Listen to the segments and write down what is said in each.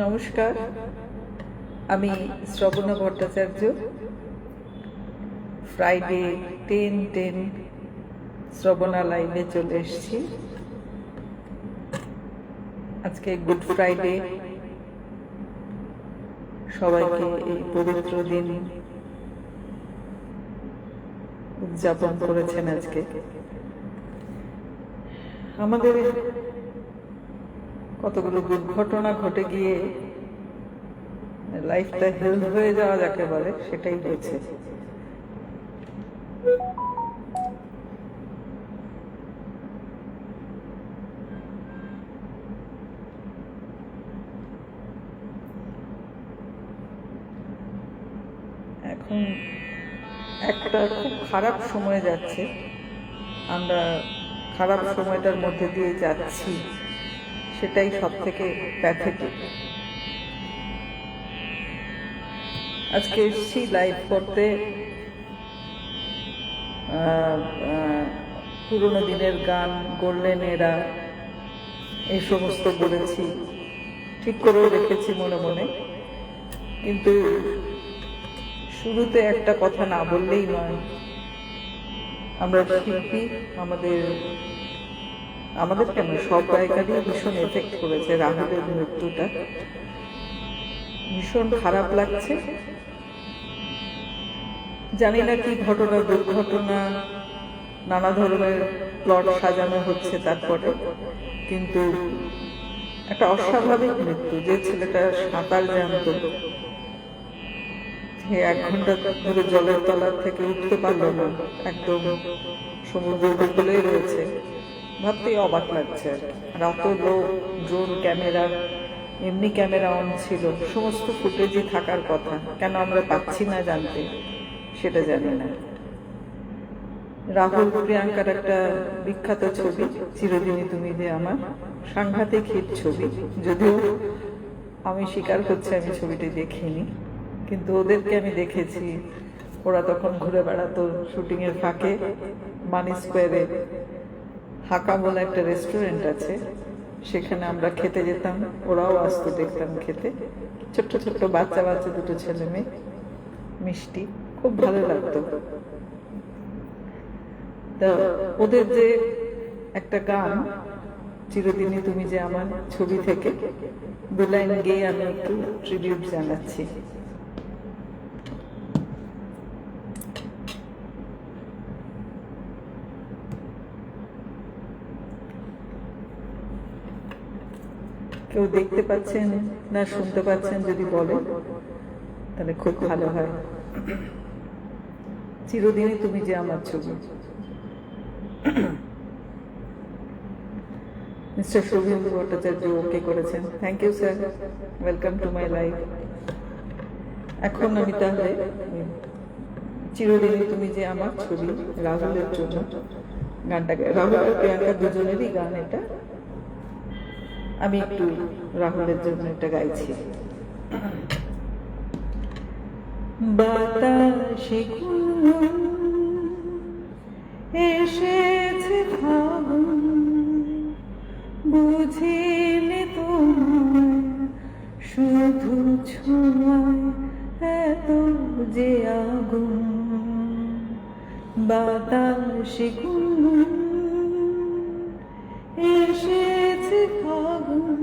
নমস্কার, আমি শ্রবণা ভট্টাচার্য। ফ্রাইডে 10-10 শ্রবণা লাইভে চলে এসেছি। আজকে গুড ফ্রাইডে। সবাইকে এই পবিত্র দিন উদযাপন করেছেন আজকে। আমাদের কতগুলো দুর্ঘটনা ঘটে গিয়ে লাইফটা হেলথ হয়ে যাওয়া যাকে বলে সেটাই হয়েছে। এখন একটা খুব খারাপ সময় যাচ্ছে, আমরা খারাপ সময়টার মধ্যে দিয়ে যাচ্ছি, সেটাই সব থেকে প্যাথেটিক। আজকে এসেছি লাইভ করতে, পুরোনো দিনের গান, গোল্ডেন এরা, এই সমস্ত বলেছি, ঠিক করেও রেখেছি মনে মনে। কিন্তু শুরুতে একটা কথা না বললেই নয়। আমরা শিল্পী, আমাদের কেন সব গায়িকারই ভীষণ এফেক্ট করেছে রাহুলের মৃত্যুটা। ভীষণ খারাপ লাগছে। জানি না কি ঘটনা, দুর্ঘটনা, নানা ধরনের প্লট সাজানো হচ্ছে তারপরে, কিন্তু একটা অস্বাভাবিক মৃত্যু। যে ছেলেটা সাঁতার জানতো, সে 1 ঘন্টা ধরে জলের তলার থেকে উঠতে পারলো না, একদম সমুদ্র উপকূলেই রয়েছে। ভাবতেই অবাক লাগছে। আর অত লোক, ড্রোন ক্যামেরা, এমনি ক্যামেরা অন ছিল, সমস্ত ফুটেজই থাকার কথা, কেন আমরা পাচ্ছি না জানতে সেটা জানি না। রাহুল প্রিয়াঙ্কার একটা বিখ্যাত ছবি, চিরদিনই তুমি যে আমার, সাংঘাতিক হিট ছবি। যদিও আমি স্বীকার করছি আমি ছবিটি দেখিনি, কিন্তু ওদেরকে আমি দেখেছি। ওরা তখন ঘুরে বেড়াতো শুটিং এর ফাঁকে। মানি স্কোয়ারে হাকা বলে একটা রেস্টুরেন্ট আছে, সেখানে আমরা খেতে যেতাম, ওরাও আসতো, দেখতাম খেতে। ছোট্ট ছোট্ট বাচ্চা বাচ্চা দুটো ছেলে মেয়ে, মিষ্টি, খুব ভালো লাগতো। তো ওদের যে একটা গান, চিরদিনই তুমি যে আমার, ছবি থেকে 2 লাইন গেয়ে আমি একটু ট্রিবিউট জানাচ্ছি। কেউ দেখতে পাচ্ছেন না শুনতে পাচ্ছেন যদি বলে তাহলে খুব ভালো হয়। চিরদিনই তুমি যে আমার ছবি। মিস্টার শুভেন্দু ভট্টাচার্য ওকে করেছেন, thank you sir, welcome to my life. এখন আমি তাহলে চিরদিনই তুমি যে আমার ছবি রাহুলের জন্য গানটাকে, রাহুল আর প্রিয়াঙ্কা দুজনেরই গান এটা, আমি একটু রাহুলের জন্য এটা গাইছি। বাতাসে এসেছে ফাগুন, বুঝিনি তোমায় শুধু ছোঁয়ায় এত যে আগুন। বাতাসে এসেছে ফাগুন,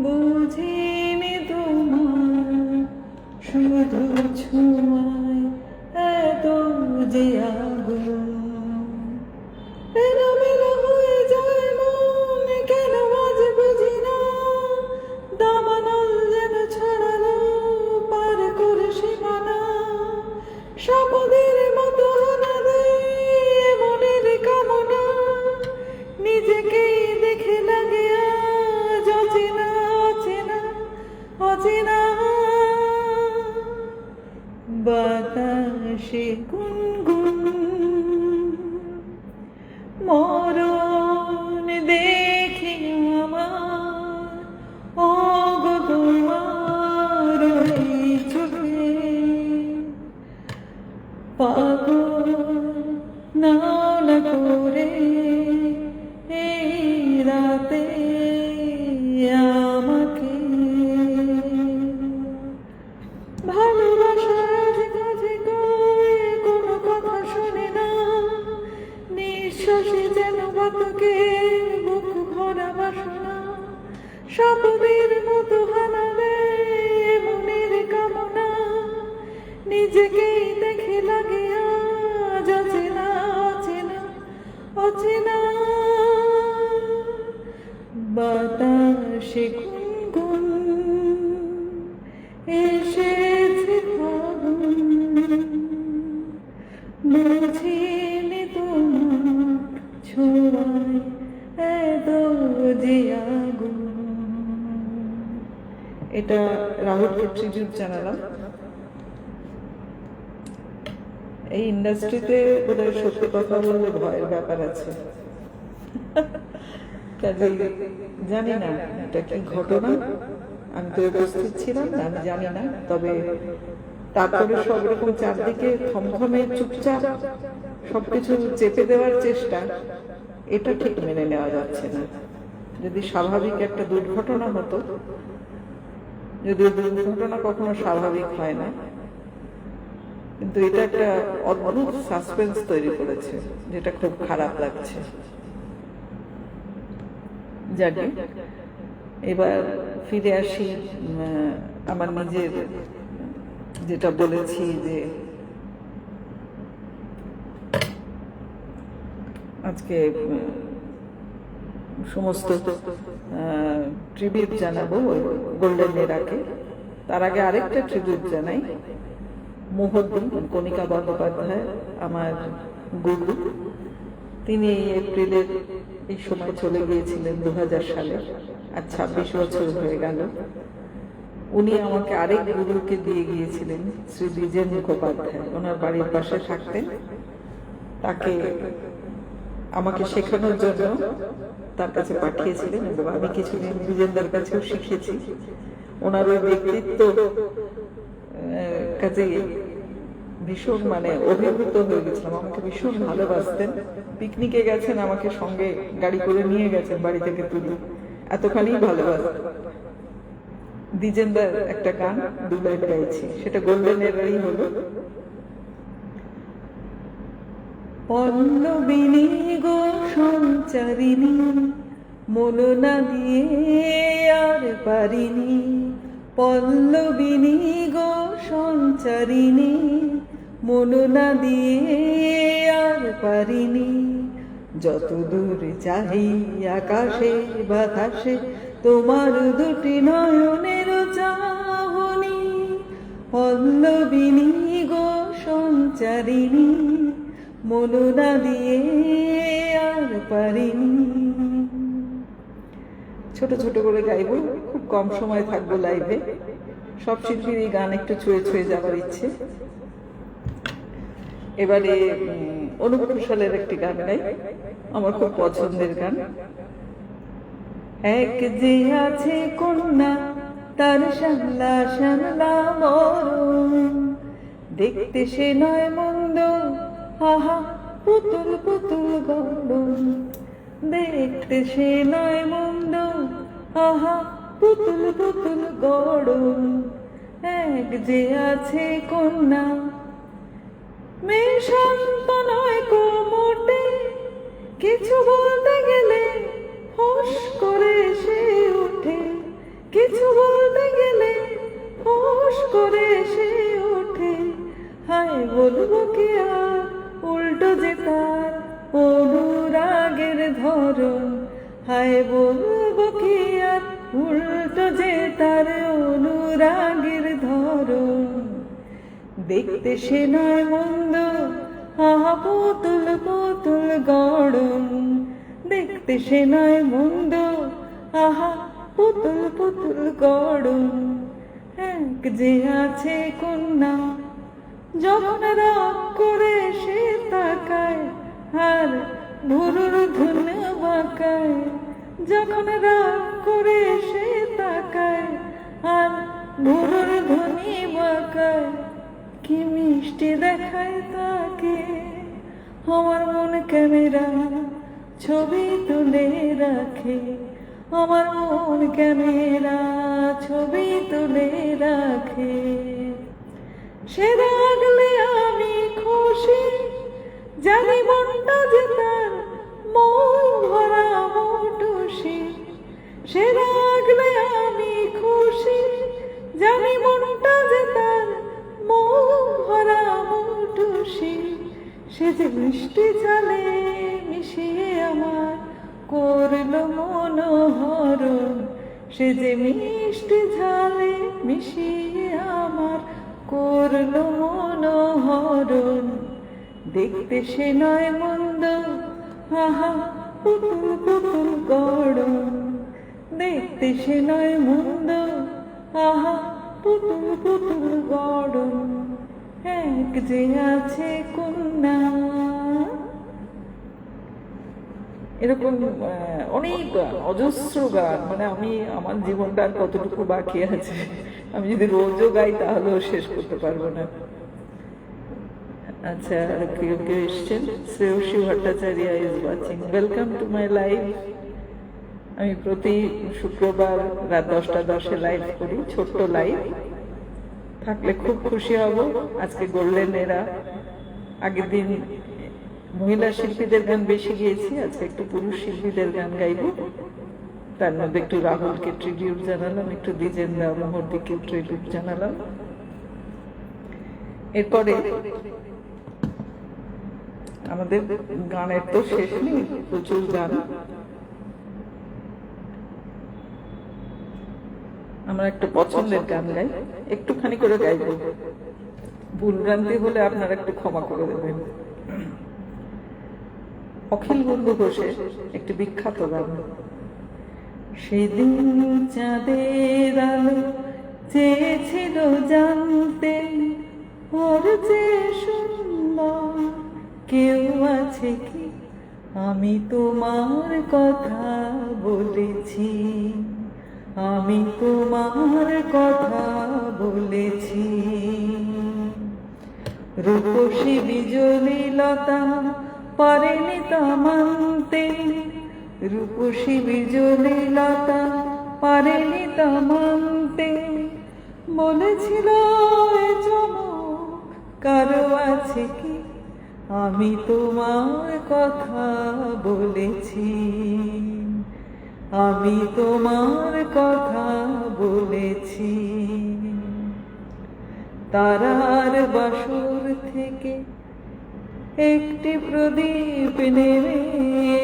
বুঝিনি তোমার শুধু ছোঁয়ায় এত যে আগুন। এলোমেলো হয়ে যায় মন, কেন আজ বুঝি না, দাবানল যেন ছড়ালো পার করে সীমানা। শপথের মতো হানা দেয় মনের কামনা, নিজেকেই দেখে লাগে আজ অচেনা অচেনা অচেনা। বাতাসে গুনগুন কতকে বুক ভরা বাসনা স্বপ্নের মতো হানা দেয় মনের কামনা নিজেকেই দেখে লাগে আজ অচেনা অচেনা অচেনা বাতাসে গুনগুন এসেছে ফাগুন বুঝিনি তোমার ছোঁয়ায় এত যে আগুন। এটা রাহুলকে ট্রিবিউট জানালাম। এই ইন্ডাস্ট্রিতে বোধহয় সত্যি কথা বললে ভয়ের ব্যাপার আছে, কাজেই জানি না এটা কি ঘটনা, আমি তো উপস্থিত ছিলাম না, আমি জানি না। তবে তারপরে সব রকম চারদিকে থমথমে চুপচাপ সবকিছু চেপে দেওয়ার চেষ্টা, এটা ঠিক মেনে নেওয়া যাচ্ছে না। যদি স্বাভাবিক একটা দুর্ঘটনা হতো, যদিও দুর্ঘটনা কখনো স্বাভাবিক হয় না, কিন্তু এটা একটা অদ্ভুত সাসপেন্স তৈরি করেছে, যেটা খুব খারাপ লাগছে। যাকে এবার ফিরে আসি আমার নিজের যেটা বলেছি যে আজকে সমস্ত ট্রিবিউট জানাবো গোল্ডেন এরাকে। তার আগে আরেকটা ট্রিবিউট জানাই মুহূর্দিন কণিকা বন্দ্যোপাধ্যায়, আমার গুরু। তিনি এপ্রিলের এই সময় চলে গিয়েছিলেন 2000 সালে, আর 26 বছর হয়ে গেল। উনি আমাকে আরেক গুরুকে দিয়ে গিয়েছিলেন, শ্রী দ্বিজেন মুখোপাধ্যায়। ওনার বাড়ির পাশে থাকতেন। তাকে আমাকে শেখানোর জন্য তার কাছে পাঠিয়েছিলেন এবং আমি কিছুদিন দ্বিজেনদার কাছেও শিখেছি। ওনার ওই ব্যক্তিত্ব কাজে ভীষণ অভিভূত হয়ে গেছিলাম। আমাকে ভীষণ ভালোবাসতেন। পিকনিকে গেছেন, আমাকে সঙ্গে গাড়ি করে নিয়ে গেছেন, বাড়ি থেকে তুলে, এতখানি ভালোবাসতেন। দ্বিজেনদার একটা গান দু লাইন গাইছি, সেটা গোল্ডেন এরারই হলো। পল্লবিনী গো সঞ্চারিণী মন না দিয়ে আর পারিনি, পল্লবিনী গো সঞ্চারিণী মন না দিয়ে আর পারিনি, যত দূর চাহি আকাশে বাতাসে তোমার দুটি নয়নের চাহনি, পল্লবিনী গো সঞ্চারিণী মন না দিয়ে আর পারিনি। ছোট ছোট করে গাইবো, খুব কম সময় থাকবো লাইভে। সব শিল্পীর এই গান একটু ছুঁয়ে ছুঁয়ে যাওয়ার ইচ্ছে। এবারে অনুপ ঘোষালের একটি গান গাই, আমার খুব পছন্দের গান। এক যে আছে কন্যা তার শ্যামলা শ্যামলা বরণ, দেখতে সে নয় মন্দ, আহা পুতুল পুতুল গড়ন, দেখতে সে নয় মন্দ, আহা পুতুল পুতুল গড়ন। এক যে আছে কন্যা মেয়ে শান্ত নয় কো মোটে, কিছু বলতে গেলে ফোঁস করে সে ওঠে, কিছু বলতে গেলে ফোঁস করে সে ওঠে। হায় বলবো কি আর উল্টো যে তার অনুরাগের ধরন, হায় বলবো কি আর উল্টো যে তার অনুরাগের ধরন। দেখতে সে নয় মন্দ, আহা পুতুল পুতুল গড়ন, দেখতে সে নয় মন্দ, আহা পুতুল পুতুল গড়ন। এক যে আছে কন্যা যখন রাগ করে সে তাকায় আর ভুরুর ধুন বাঁকায়, যখন রাগ করে সে তাকায় আর ভুরুর ধুনি বাঁকায়, কি মিষ্টি দেখায় তাকে। আমার মন ক্যামেরা ছবি তুলে রাখে, আমার মন ক্যামেরা ছবি তুলে রাখে। সে রাখলে আমি খুশি, জানি মনটা যে তার মন সে রাখলে আমি খুশি, জানি মনটা যে তার মোহ ভরা মুঠোসি। সে যে মিষ্টি চালে মিশিয়ে আমার করলো মনোহরণ, সে যে মিষ্টি ঝালে মিশিয়ে আমার করলো মনোহরণ। দেখতে সে নয় মন্দ, আহা পুতুল পুতুল গড়ন। দেখতে সে নয় মন্দ, আহা পুতুল পুতুল গড়ন। এক যে আছে কন্যা। এরকম অনেক গান, অজস্র গান, মানে আমি আমার জীবনটা আর কতটুকু বাকি আছে, আমি যদি রোজও গাই তাহলেও শেষ করতে পারবো না। আচ্ছা, আর কেউ কেউ এসছেন। Shreyasi Bhattacharya is watching, welcome to my live. আমি প্রতি শুক্রবার রাত 10টা 10-এ লাইভ করি, ছোট্ট লাইভ। থাকলে খুব খুশি হব। আজকে গোল্ডেন এরা, আগের দিন মহিলা শিল্পীদের গান বেশি গিয়েছি, আজকে একটু পুরুষ শিল্পীদের গান গাইব। তার মধ্যে একটু রাহুলকে ট্রিবিউট জানালাম, একটু দ্বিজেন্দা মোহর্দিকে ট্রিবিউট জানালাম। এরপরে আমাদের গানের তো শেষ নেই, প্রচুর গান। আমরা একটা পছন্দের গান গাই, একটুখানি করে গাইব, ভুলভ্রান্তি হলে আপনারা একটু ক্ষমা করে দেবেন। অখিল বন্ধু ঘোষের একটি বিখ্যাত গান। সেদিন চাঁদের আলো চেয়েছিল জানতে, ওর যে সুন্দর কেউ আছে কি। আমি তোমার কথা বলেছি, আমি তোমার কথা বলেছি। রূপসী বিজলি লতা পারেনি তা মানতে, রূপসী বিজলি লতা পারেনি তা মানতে। বলেছিল এ চমক কারো আছে কি। আমি তোমার কথা বলেছি, আমি তোমার কথা বলেছি। তারার বাসর থেকে একটি প্রদীপ নেমে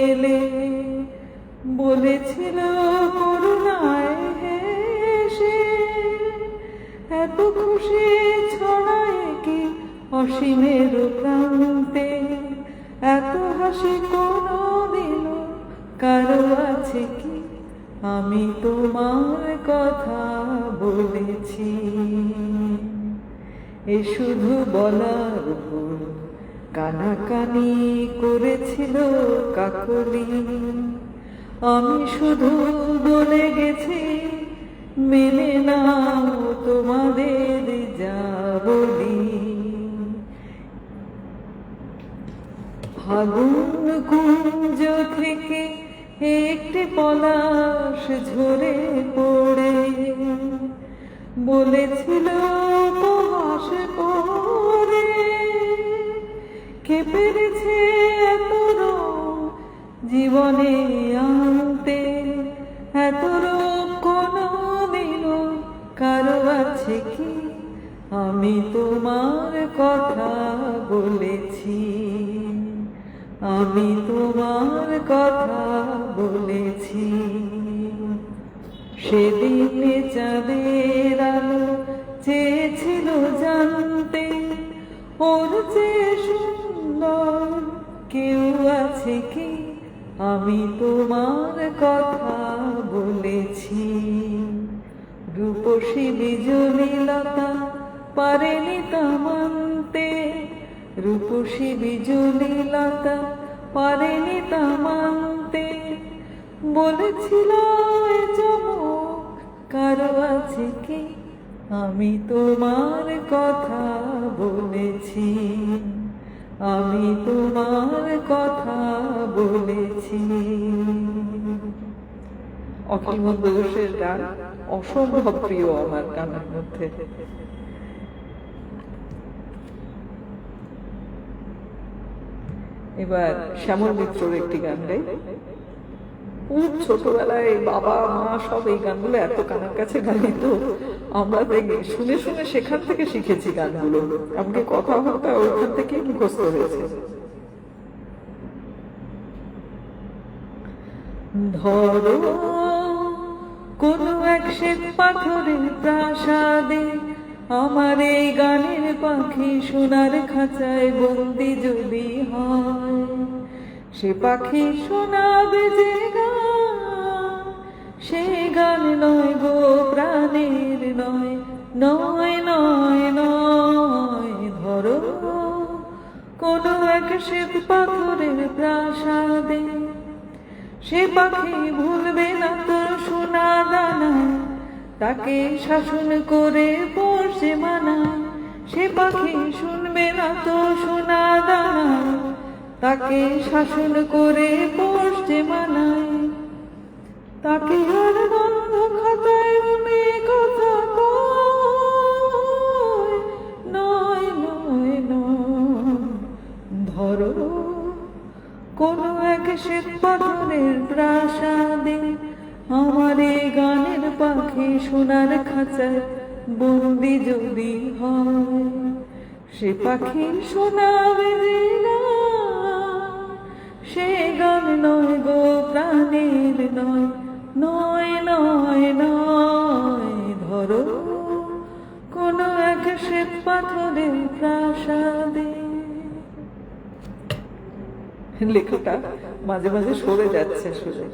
এলে, বলেছিল করুণায় হেসে, এত খুশি ছড়ায় কি অসীমের প্রান্তে। এত হাসি কোনদিন কারো আছে কি। আমি তোমার কথা বলেছি। এ শুধু বলার ভুল, কানাকানি করেছিল কাকলি। আমি শুধু বলে গেছি মেনে নাও তোমাদের যা বলি। ফাগুন কুঞ্জ থেকে একটি পলাশ ঝরে পড়ে, বলেছিল উপহাস করে, কে পেরেছে এত রূপ জীবনে আনতে। এত রূপ কোনদিনও কারো আছে কি। আমি তোমার কথা বলেছি, আমি তোমার কথা বলেছি। সেদিন চাঁদের আলো চেয়েছিল জানতে, ওর যে সুন্দর কেউ আছে কি। আমি তোমার কথা বলেছি। রূপসী বিজলি লতা পারেনি তা মানতে, রূপসী বিজলি লতা পারেনি তা মানতে। বলেছিল এ চমক কারো আছে কি। আমি তোমার কথা বলেছি, আমি তোমার কথা বলেছি। অখিল বন্ধু ঘোষের গান অসম্ভব প্রিয় আমার গানের মধ্যে। এবার শ্যামল মিত্রর একটি গান গাই। খুব ছোটবেলায় বাবা মা সব এই গানগুলো এত কানের কাছে গান দিত, আমরা শুনে শুনে সেখান থেকে শিখেছি গানগুলো, এমনকি কথাবার্তা ওইখান থেকেই মুখস্থ হয়েছে। ধরো কোনো এক শ্বেত পাথরের প্রাসাদে আমার এই গানের পাখি সোনার খাঁচায় বন্দি যদি হয়, সে পাখি শোনাবে যে গান, সে গান নয় গো প্রাণের নয়, নয় নয় নয়। ধরো কোনো এক শ্বেত পাথরের প্রাসাদে, সে পাখি ভুলবে না তোর সোনা দানা, তাকে শাসন করে পড়ছে মানা। সে পাখি শুনবে না তো সোনা দানা, তাকে শাসন করে পড়ছে মানায়। তাকে আর বন্ধ খাতায় মনে কথা কয়, নয় নয় নয়। ধরো কোনো এক শ্বেত পাথরের প্রাসাদে আমার এই গানের পাখি সোনার খাঁচায় বন্দি যদি হয়, সে পাখি শোনাবে যে গান, সে গান নয় গো প্রাণের নয়, নয় নয় নয়। ধরো কোনো এক শ্বেত পাথরের প্রাসাদে। লেখাটা মাঝে মাঝে সরে যাচ্ছে শুনে,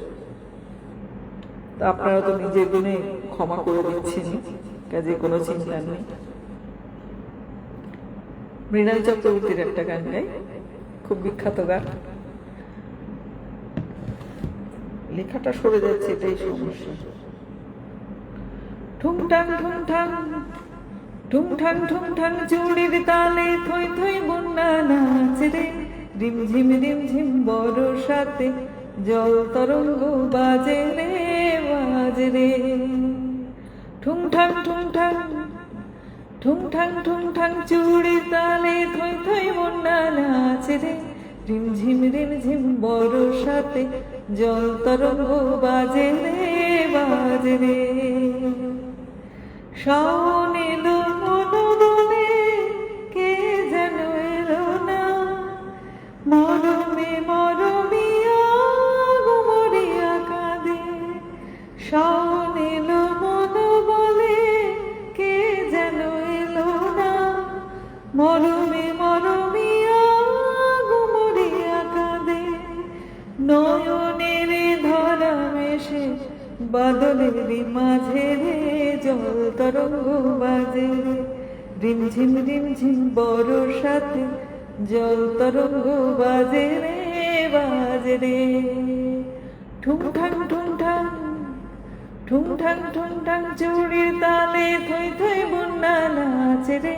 তা আপনারা তো নিজের গুণে ক্ষমা করে দিচ্ছেন, কাজে কোনো চিন্তা নেই। মৃণাল চক্রবর্তীর একটা গান গাই, খুব বিখ্যাত গান। লেখাটা সরে যাচ্ছে, এটাই সমস্যা। ঠুংঠাং ঠুংঠাং ঠুংঠাং ঠুংঠাং চুড়ির তালে থই থই বন্যা নাচে রে, রিমঝিম রিমঝিম বর্ষাতে জল তরঙ্গ বাজে রে বাজে রে। ঠুংঠাং ঠুংঠাং ঠুংঠাং ঠুংঠাং চুড়ির তালে থই থই বন্যা নাচে রে, রিমঝিম রিমঝিম বর্ষাতে জল তরঙ্গ বাজে রে বাজে রে। শাওন এলো মনোদনে, কে যেন এলো না, মরমে মরমিয়া গুমরিয়া কাঁদে। শাওন এলো মন বলে, কে যেন এলো না, মরমে মরমিয়া গুমরিয়া কাঁদে। নয়নের ধরা মেশে বাদলের মাঝে রে, জল তরঙ্গ বাজে রে, রিমঝিম রিমঝিম বর্ষাতে জল তরঙ্গ বাজে রে বাজে রে। ঠুংঠাং ঠুংঠাং ঠুংঠাং ঠুংঠাং চুড়ির তালে থই থই বন্যা নাচে রে,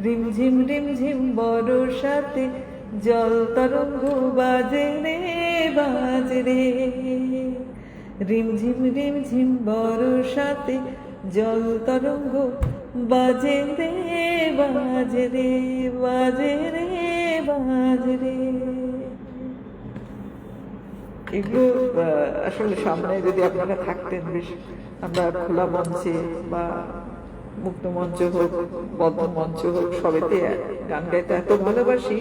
রিমঝিম রিমঝিম বর্ষাতে জল তরঙ্গ বাজে রে বাজে রে। রিমঝিম রিমঝিম বর্ষাতে জল তরঙ্গ বাজে রে বাজে রে বাজে রে বাজে রে। এগুলো আসলে সামনে যদি আপনারা থাকতেন, বেশ আমরা খোলা মঞ্চে বা মুক্ত মঞ্চ হোক, বদ্ধ মঞ্চ হোক, সবেতে গান গাইতে এত ভালোবাসি।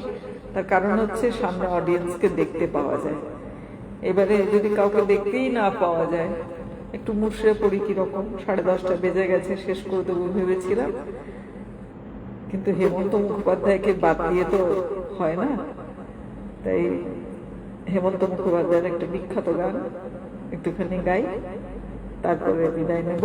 তার কারণ হচ্ছে সামনে অডিয়েন্সকে দেখতে পাওয়া যায়। এবারে যদি কাউকে দেখতেই না পাওয়া যায়, একটু মুশড়ে পড়ি কিরকম। 10:30 বেজে গেছে, শেষ করে দেবো ভেবেছিলাম, কিন্তু হেমন্ত মুখোপাধ্যায়কে বাদ দিয়ে তো হয় না। তাই হেমন্ত মুখোপাধ্যায়ের একটা বিখ্যাত গান একটুখানি গাই, তারপরে বিদায় নেব।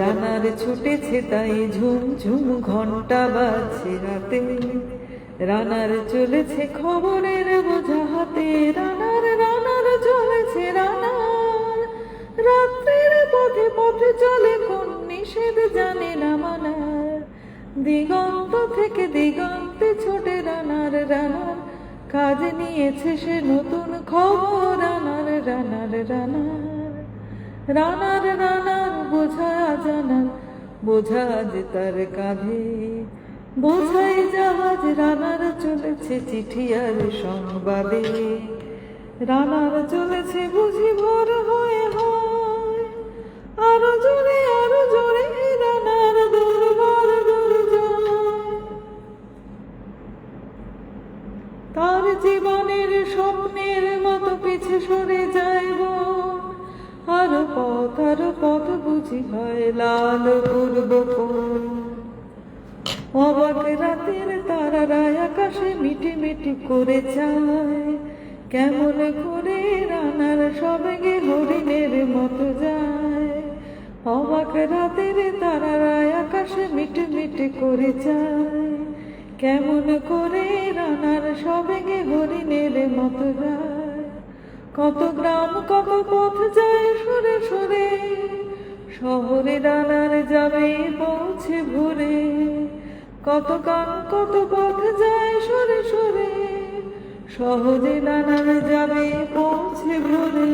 রানার ছুটেছে তাই ঝুম ঝুম ঘন্টা বাজছে রাতে, রানার চলেছে খবরের বোঝা হাতে, রানার রানার চলেছে রানার, রাত্রের পথে পথে চলে কোন নিষেধ জানে না মানার। দিগন্ত থেকে দিগন্তে ছোটে রানার, রানার কাজ নিয়েছে সে নতুন খবর, রানার রানার রানার রানার রানার বোঝা জানার, বোঝা যে তার কাঁধে, বোঝাই জাহাজ রানার চলেছে চিঠি আর সংবাদে, রানার চলেছে বুঝি ভোর হয়ে হয়, আরো জোরে রানার দুর্বার দুর্জয়। তার জীবনের স্বপ্নের মতো পিছে সরে যাইব, আরো পথ বুঝি হয় লাল পূর্ব কোণ। অবাক রাতের তারারা আকাশে মিটি মিটি করে যায়, কেমন করে রানার সবেগে হরিণের মতো যায়। অবাক রাতের তারারা আকাশে মিটি মিটি করে যায়, কেমন করে রানার সবেগে হরিণের মতো যায়। কত গ্রাম কত পথ যায় সরে সরে, শহরে রানার যাবে পৌঁছে ভোরে। কত গান কত পথ যায় সরে সরে, সহজে রানার যাবে পৌঁছে ভোরে।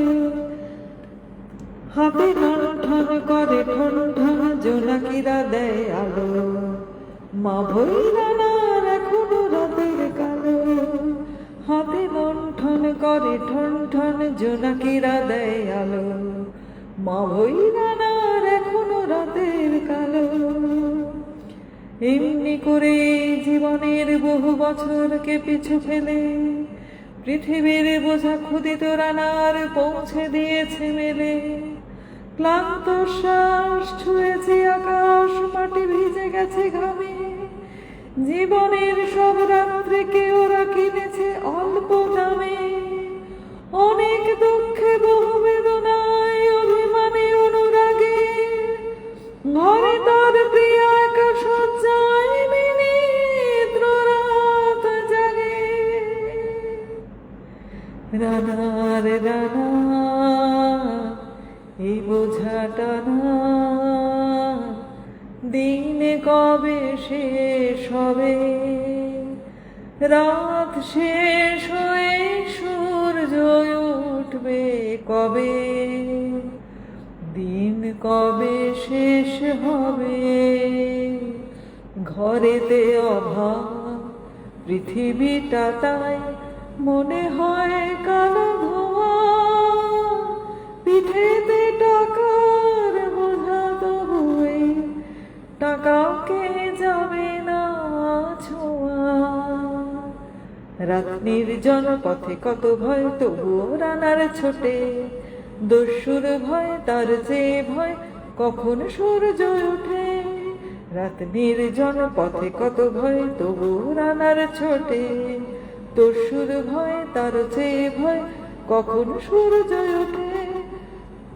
হাতে লণ্ঠন করে ঠন ঠন জোনাকিরা দেয় আলো, মা ভই রানার এখনো রাতের কালো। হাতে লণ্ঠন করে ঠন ঠন জোনাকিরা দেয় আলো, মা ভই রানার এখনো রাতের কালো। এমনি করে জীবনের বহু বছরকে পিছু ফেলে, পৃথিবীর বোঝা ক্ষুদিত রানার পৌঁছে দিয়েছে মেলে। ক্লান্ত শ্বাস ছুঁয়েছে আকাশ, মাটি ভিজে গেছে ঘামে। জীবনের সব রাত্রিকে ওরা কিনেছে অল্প দামে। অনেক দুঃখে বহু বেদনায় অভিমানে অনুরাগে, ঘরে তার প্রিয় একা শয্যায় বিনিদ্র রাত জাগে। রানার রানা এই বোঝাটা না, দিনে কবে শেষ হবে। রাত শেষ হয়ে সূর্য উঠবে কবে, দিন কবে শেষ হবে। ঘরেতে অভাব পৃথিবীটা তাই মনে হয় কালো ধোঁয়া। পিঠেতে টাকার বোঝা তবুই টাকাকে যাবে না ছোঁয়া। রাত নির্জন পথে কত ভয় তবুও রানার ছোটে, দস্যুর ভয় তার যে ভয় কখন সূর্য ওঠে। রাত নির্জন পথে কত ভয় তবুও রানার ছোটে, দস্যুর ভয় তার যে ভয় কখন সূর্য ওঠে।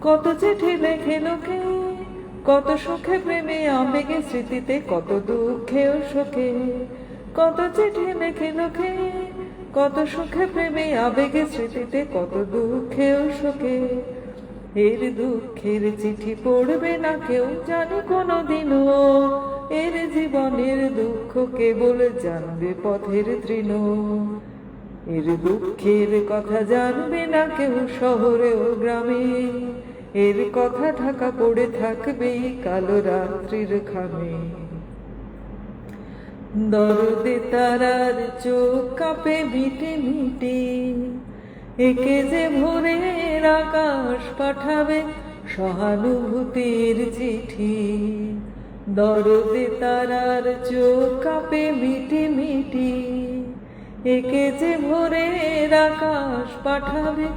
কত চিঠি লেখে লোকে, কত সুখে প্রেমে আবেগে স্মৃতিতে, কত দুঃখে ও শোকে। কত চিঠি লেখে লোকে, কত সুখে প্রেমে আবেগে স্মৃতিতে, কত দুঃখে ও শোকে। এর দুঃখের চিঠি পড়বে না কেউ জানি কোনোদিনও, এর জীবনের দুঃখ কেবল জানবে পথের তৃণ। এর দুঃখের কথা জানবে না কেউ শহরে ও গ্রামে, এর কথা ঢাকা পড়ে থাকবে কালো রাত্রির খামে। দরদে তারার চোখ কাঁপে মিটে মিটে, একে যে ভোরের আকাশ পাঠাবে সহানুভূতির চিঠি। দরদে তারার চোখ কাঁপে মিটে মিটে, একে যে ভোরের আকাশ পাঠাবে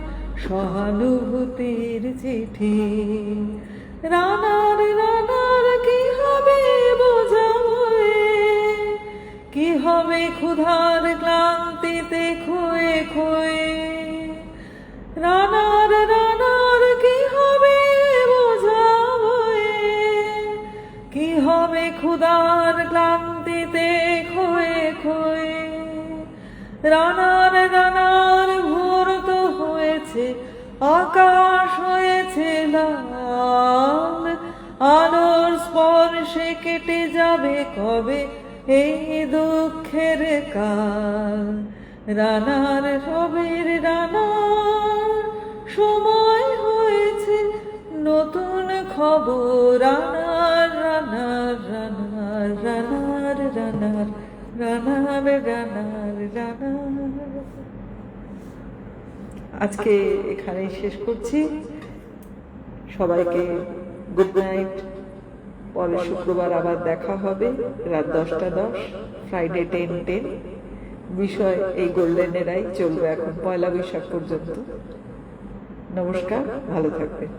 সহানুভূতির চিঠি। রানার রানার কি হবে বোঝা হয়ে, কি হবে ক্ষুধার ক্লান্তিতে খোয়ে খোয়ে। রানার রানার কি হবে বোঝা হয়ে, কি হবে ক্ষুধার ক্লান্তিতে খোয়ে খোয়ে। রানার রানার ভোর তো হয়েছে, আকাশ হয়েছে লাল, আলোর স্পর্শে কেটে যাবে কবে এই দুঃখের কাল। রানার সবের রানার সময় হয়েছে নতুন খবর। রানার রানার রানার রানার রানার রানার রানার রানার। আজকে এখানেই শেষ করছি। সবাইকে গুড নাইট। পরের শুক্রবার আবার দেখা হবে রাত 10টা 10, ফ্রাইডে 10:10। বিষয় এই গোল্ডেন এরাই চলবে এখন পয়লা বৈশাখ পর্যন্ত। নমস্কার, ভালো থাকবেন।